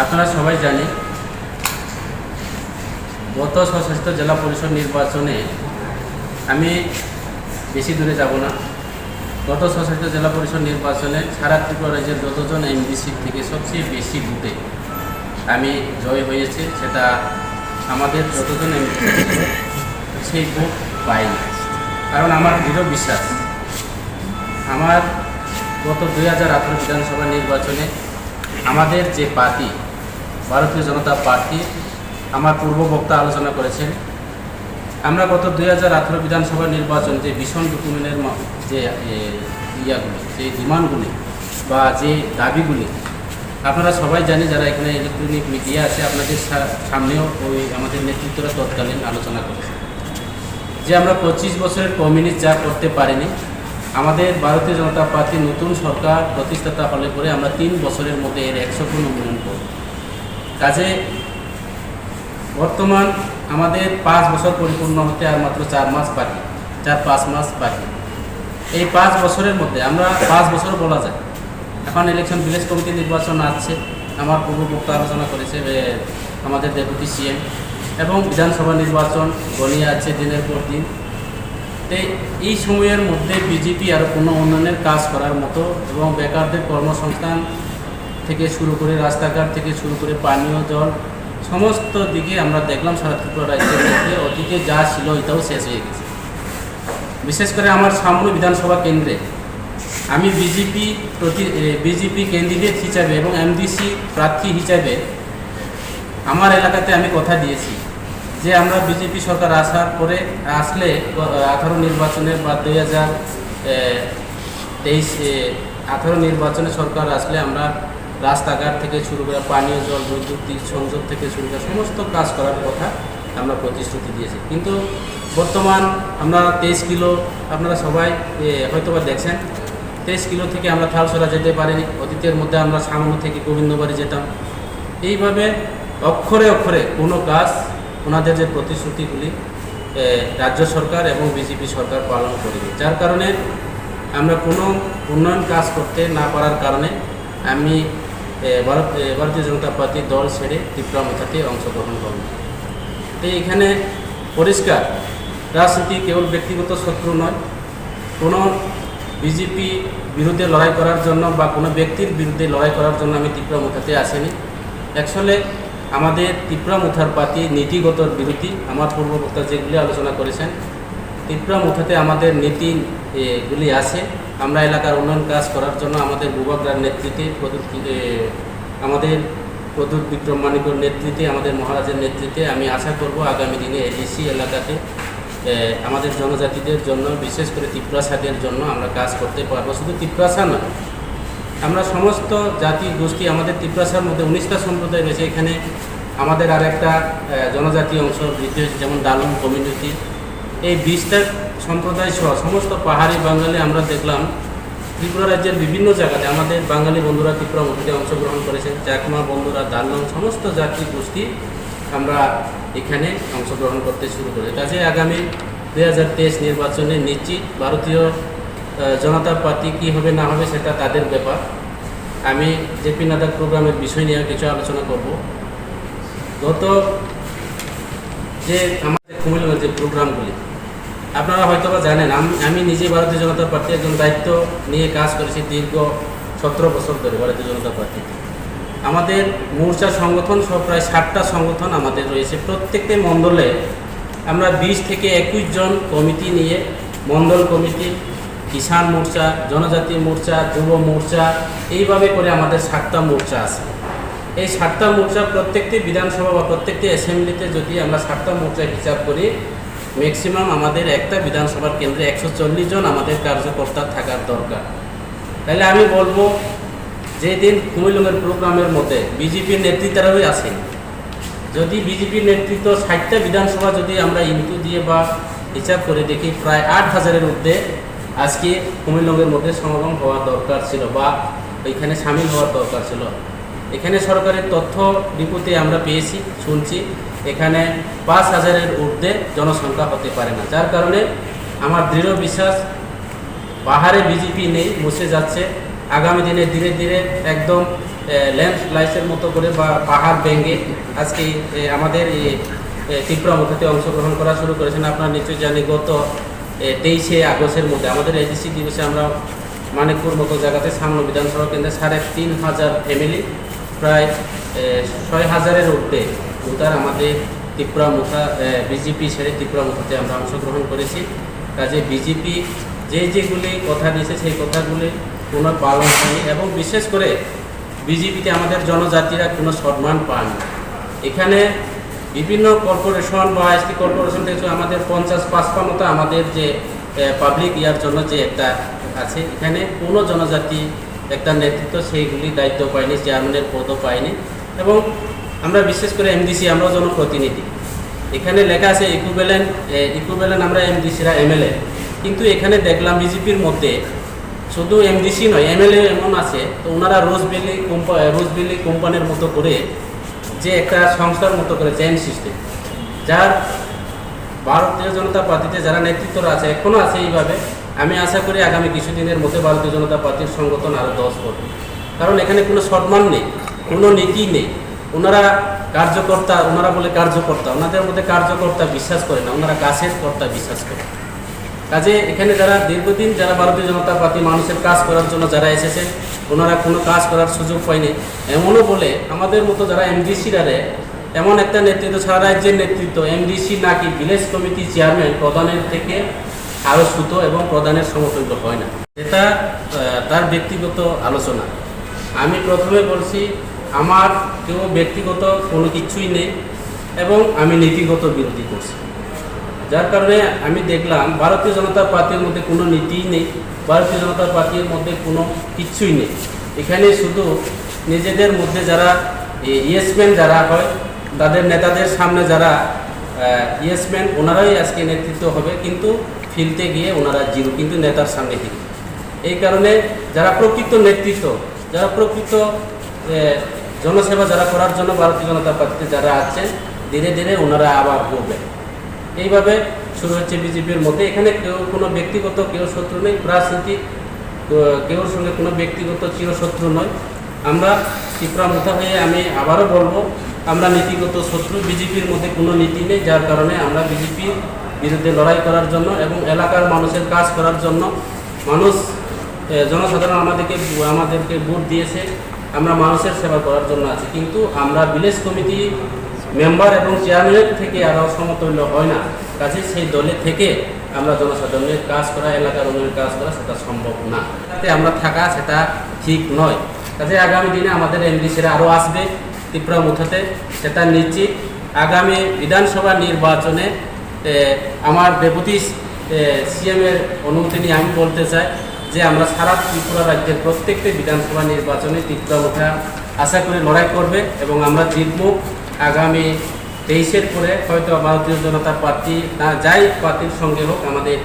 আপনারা সবাই জানি গত স্বশাসিত জেলা পরিষদ নির্বাচনে আমি বেশি দূরে যাব না। গত স্বশাসিত জেলা পরিষদ নির্বাচনে সারা ত্রিপুরা রাজ্যের যতজন এমডিসি থেকে সবচেয়ে বেশি ভোটে আমি জয় হয়েছে, সেটা আমাদের যতজন এমডি সেই ভোট পাইনি। কারণ আমার দৃঢ় বিশ্বাস, আমার গত 2018 বিধানসভা নির্বাচনে আমাদের যে পার্টি ভারতীয় জনতা পার্টি, আমার পূর্ব বক্তা আলোচনা করেছেন, আমরা গত 2018 বিধানসভা নির্বাচন যে ভীষণ ডকুমেন্টের যে ইয়াগুলি, যে ডিমান্ডগুলি বা যে দাবিগুলি আপনারা সবাই জানি, যারা এখানে ইলেকট্রনিক মিডিয়া আছে আপনাদের সামনেও ওই আমাদের নেতৃত্বরা তৎকালীন আলোচনা করেছে যে আমরা 25 বছরের কমিউনিস্ট যা করতে পারিনি, আমাদের ভারতীয় জনতা পার্টি নতুন সরকার প্রতিষ্ঠাতা হলে পরে আমরা 3 বছরের মধ্যে এর 100 গুণ উন্নয়ন করব। কাজে বর্তমান আমাদের 5 বছর পরিপূর্ণ হতে আর মাত্র 4-5 মাস বাকি। এই 5 বছরের মধ্যে আমরা 5 বছর বলা যায়, এখন ইলেকশন ভিলেজ কমিটি নির্বাচন আসছে, আমার পূর্ব বক্তা আলোচনা করেছে আমাদের ডেপুটি সিএম, এবং বিধানসভা নির্বাচন গনিয়ে আছে দিনের পর দিন। এই সময়ের মধ্যে বিজেপি আরও কোনো উন্নয়নের কাজ করার মতো এবং বেকারদের কর্মসংস্থান থেকে শুরু করে রাস্তাঘাট থেকে শুরু করে পানীয় জল সমস্ত দিকে আমরা দেখলাম সারা ত্রিপুরা রাজ্যের মধ্যে অতীতে যা ছিল এটাও শেষ হয়ে গেছে। বিশেষ করে আমার সামনে বিধানসভা কেন্দ্রে আমি বিজেপি ক্যান্ডিডেট হিসাবে এবং এমডিসি প্রার্থী হিসাবে আমার এলাকাতে আমি কথা দিয়েছি যে আমরা বিজেপি সরকার আসলে 18 নির্বাচনের বা 2018 নির্বাচনে সরকার আসলে আমরা রাস্তাঘাট থেকে শুরু করে পানীয় জল, বৈদ্যুতিক সংযোগ থেকে শুরু করে সমস্ত কাজ করার কথা আমরা প্রতিশ্রুতি দিয়েছি। কিন্তু বর্তমান আমরা 23 কিলো, আপনারা সবাই হয়তোবা দেখছেন, 23 কিলো থেকে আমরা থালসরা যেতে পারিনি। অতীতের মধ্যে আমরা সামান্য থেকে গোবিন্দবাড়ি যেতাম। এইভাবে অক্ষরে অক্ষরে কোনো কাজ ওনাদের যে প্রতিশ্রুতিগুলি রাজ্য সরকার এবং বিজেপি সরকার পালন করেনি, যার কারণে আমরা কোনো উন্নয়ন কাজ করতে না পারার কারণে আমি ভারতীয় জনতা পার্টির দল ছেড়ে ত্রিপুরা মুথাতে অংশগ্রহণ করব। তো এখানে পরিষ্কার রাজনীতি কেবল ব্যক্তিগত শত্রু নয়, কোনো বিজেপি বিরুদ্ধে লড়াই করার জন্য বা কোনো ব্যক্তির বিরুদ্ধে লড়াই করার জন্য আমি ত্রিপুরা মুথাতে আসিনি। অ্যাকচুয়ালি আমাদের ত্রিপুরা মুথার পার্টি নীতিগত বিরোধী। আমার পূর্ববক্তা যেগুলি আলোচনা করেছেন, ত্রিপুরা মুথাতে আমাদের নীতিগুলি আছে। আমরা এলাকার উন্নয়ন কাজ করার জন্য আমাদের বুবাগ্রার নেতৃত্বে, আমাদের প্রদূত বিক্রম মানিকর নেতৃত্বে, আমাদের মহারাজের নেতৃত্বে আমি আশা করব আগামী দিনে এডিসি এলাকাতে আমাদের জনজাতিদের জন্য, বিশেষ করে ত্রিপুরাসাদের জন্য আমরা কাজ করতে পারবো। শুধু ত্রিপুরাসা নয়, আমরা সমস্ত জাতি গোষ্ঠী, আমাদের ত্রিপুরাসার মধ্যে 19টা সম্প্রদায় রয়েছে। এখানে আমাদের আর একটা জনজাতি অংশ বৃদ্ধি হয়েছে, যেমন ডালুং কমিউনিটি। এই 20টা সম্প্রদায় সহ সমস্ত পাহাড়ি বাঙালি আমরা দেখলাম ত্রিপুরা রাজ্যের বিভিন্ন জায়গাতে আমাদের বাঙালি বন্ধুরা ত্রিপুরা মুথাতে অংশগ্রহণ করেছেন, চাকমা বন্ধুরা, দালং, সমস্ত জাতি গোষ্ঠী আমরা এখানে অংশগ্রহণ করতে শুরু করি। কাজে আগামী 2023 নির্বাচনে নিশ্চিত ভারতীয় জনতা পার্টি কী হবে না হবে সেটা তাদের ব্যাপার। আমি জেপি নাড্ডার প্রোগ্রামের বিষয় নিয়ে কিছু আলোচনা করব। গত যে আমাদের কুমিল্লার যে প্রোগ্রামগুলি আপনারা হয়তোবা জানেন, আমি নিজে ভারতীয় জনতা পার্টি একজন দায়িত্ব নিয়ে কাজ করেছি দীর্ঘ 17 বছর ধরে ভারতীয় জনতা পার্টি। আমাদের মোর্চা সংগঠন সব প্রায় 60টা সংগঠন আমাদের রয়েছে। প্রত্যেকটি মণ্ডলে আমরা 20 থেকে 21 জন কমিটি নিয়ে, মণ্ডল কমিটি, কিষাণ মোর্চা, জনজাতি মোর্চা, যুব মোর্চা, এইভাবে করে আমাদের 7টা মোর্চা আছে। এই 7টা মোর্চা প্রত্যেকটি বিধানসভা বা প্রত্যেকটি অ্যাসেম্বলিতে যদি আমরা 7টা মোর্চা হিসাব করি, ম্যাক্সিমাম আমাদের একটা বিধানসভার কেন্দ্রে 140 জন আমাদের কার্যকর্তা থাকার দরকার। তাহলে আমি বলবো যেদিন কুমিল্লার প্রোগ্রামের মধ্যে বিজেপির নেতৃত্বেরাই আসেন, যদি বিজেপির নেতৃত্ব 60টা বিধানসভা যদি আমরা ইনটু দিয়ে বা হিসাব করে দেখি, প্রায় 8000-এর ঊর্ধ্বে আজকে কুমিল্লার মধ্যে সমাগম হওয়ার দরকার ছিল বা এখানে সামিল হওয়ার দরকার ছিল। এখানে সরকারের তথ্য রিপোর্টে আমরা পেয়েছি, শুনছি এখানে 5000-এর ঊর্ধ্বে জনসংখ্যা হতে পারে না, যার কারণে আমার দৃঢ় বিশ্বাস পাহাড়ে বিজেপি নেই, মুছে যাচ্ছে। আগামী দিনে ধীরে ধীরে একদম ল্যান্ডস্লাইসের মতো করে বা পাহাড় ভেঙে আজকে আমাদের ত্রিপুরা মুথাতে অংশগ্রহণ করা শুরু করেছেন। আপনারা নিশ্চয়ই জানি গত 23শে আগস্টের মধ্যে আমাদের এডিসি দিবসে আমরা মানিকপুর মতো জায়গাতে সামনে বিধানসভা কেন্দ্রে 3,500 ফ্যামিলি প্রায় 6,000-এর ঊর্ধ্বে ভোটার আমাদের ত্রিপুরা মুথা বিজেপি ছেড়ে ত্রিপুরা মুথাতে আমরা অংশগ্রহণ করেছি। কাজে বিজেপি যেগুলি কথা দিয়েছে সেই কথাগুলি কোনো পালন হয়নি এবং বিশেষ করে বিজেপিতে আমাদের জনজাতিরা কোনো সম্মান পান না। এখানে বিভিন্ন কর্পোরেশন বা এসটি কর্পোরেশন থেকে আমাদের 50-55 মতো আমাদের যে পাবলিক ইয়ার জন্য যে একটা আছে, এখানে কোনো জনজাতি একটা নেতৃত্ব সেইগুলি দায়িত্ব পায়নি, চেয়ারম্যানের পদও পায়নি। এবং আমরা বিশেষ করে এমডিসি আমরাও জনপ্রতিনিধি, এখানে লেখা আছে ইকুইভ্যালেন্ট আমরা এমডিসিরা এমএলএ, কিন্তু এখানে দেখলাম বিজেপির মধ্যে শুধু এমডিসি নয় এমএলএ এমন আছে, তো ওনারা রোজবেলি কোম্পানির মতো করে যে একটা সংস্থার মতো করে চেইন সিস্টেম, যার ভারতীয় জনতা পার্টিতে যারা নেতৃত্বরা আছে এখনও আছে এইভাবে। আমি আশা করি আগামী কিছুদিনের মধ্যে ভারতীয় জনতা পার্টির সংগঠন আরও 10 করবে, কারণ এখানে কোনো সম্মান নেই, কোনো নীতি নেই। ওনারা কার্যকর্তা, ওনারা বলে কার্যকর্তা, ওনাদের মধ্যে কার্যকর্তা বিশ্বাস করে না, ওনারা কাছের কর্তা বিশ্বাস করে। কাজে এখানে যারা দীর্ঘদিন যারা ভারতীয় জনতা পার্টি মানুষের কাজ করার জন্য যারা এসেছে, ওনারা কোনো কাজ করার সুযোগ পায়নি। এমনও বলে আমাদের মতো যারা এমডিসিরারে এমন একটা নেতৃত্ব, সারা রাজ্যের নেতৃত্ব, এমডিসি নাকি ভিলেজ কমিটি চেয়ারম্যান প্রধানের থেকে আরও সুত এবং প্রধানের সমতুল্য হয় না। এটা তার ব্যক্তিগত আলোচনা। আমি প্রথমে বলছি আমার কেউ ব্যক্তিগত কোনো কিছুই নেই এবং আমি নীতিগত বিরোধী করছি, যার কারণে আমি দেখলাম ভারতীয় জনতা পার্টির মধ্যে কোনো নীতিই নেই, ভারতীয় জনতা পার্টির মধ্যে কোনো কিছুই নেই। এখানে শুধু নিজেদের মধ্যে যারা ইয়েসম্যান যারা হয়, তাদের নেতাদের সামনে যারা ইয়েসম্যান, ওনারাই আজকে নেতৃত্ব হবে, কিন্তু ফিলতে গিয়ে ওনারা জিরো, কিন্তু নেতার সামনে হিরো। এই কারণে যারা প্রকৃত নেতৃত্ব, যারা প্রকৃত জনসেবা যারা করার জন্য ভারতীয় জনতা পার্টিতে যারা আছেন, ধীরে ধীরে ওনারা আবার করবেন। এইভাবে শুরু হচ্ছে বিজেপির মধ্যে। এখানে কেউ কোনো ব্যক্তিগত কেউ শত্রু নেই, রাজনীতি কেউর সঙ্গে কোনো ব্যক্তিগত চিরশত্রু নয়। আমরা ত্রিপুরা মুথা হয়ে আমি আবারও বলবো, আমরা নীতিগত শত্রু, বিজেপির মধ্যে কোনো নীতি নেই, যার কারণে আমরা বিজেপির বিরুদ্ধে লড়াই করার জন্য এবং এলাকার মানুষের কাজ করার জন্য, জনসাধারণ আমাদেরকে ভোট দিয়েছে, আমরা মানুষের সেবা করার জন্য আছি। কিন্তু আমরা ভিলেজ কমিটি মেম্বার এবং চেয়ারম্যানের থেকে আরও সমতুল্য হয় না। কাজে সেই দলে থেকে আমরা জনসাধারণের কাজ করা, এলাকার উন্নয়নের কাজ করা সেটা সম্ভব না, তাতে আমরা থাকা সেটা ঠিক নয়। কাজে আগামী দিনে আমাদের এমডিসিরা আরও আসবে ত্রিপুরা মুথাতে, সেটা নিশ্চিত। আগামী বিধানসভা নির্বাচনে আমার ডেপুটি সিএমের অনুমতি নিয়ে আমি বলতে চাই যে আমরা সারা ত্রিপুরা রাজ্যের প্রত্যেকটি বিধানসভা নির্বাচনে ত্রিপুরা মুথা আশা করে লড়াই করবে এবং আমরা জিতব। আগামী 23-এর পরে হয়তো ভারতীয় জনতা পার্টি না যাই পার্টির সঙ্গে হোক, আমাদের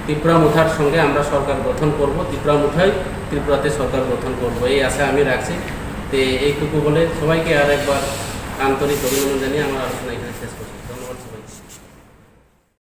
ত্রিপুরা মুথার সঙ্গে আমরা সরকার গঠন করব, ত্রিপুরা মুথায় ত্রিপুরাতে সরকার গঠন করব, এই আশা আমি রাখছি। তো এইটুকু বলে সবাইকে আর একবার আন্তরিক অভিনন্দন জানিয়ে আমার আলোচনা এখানে শেষ করছি।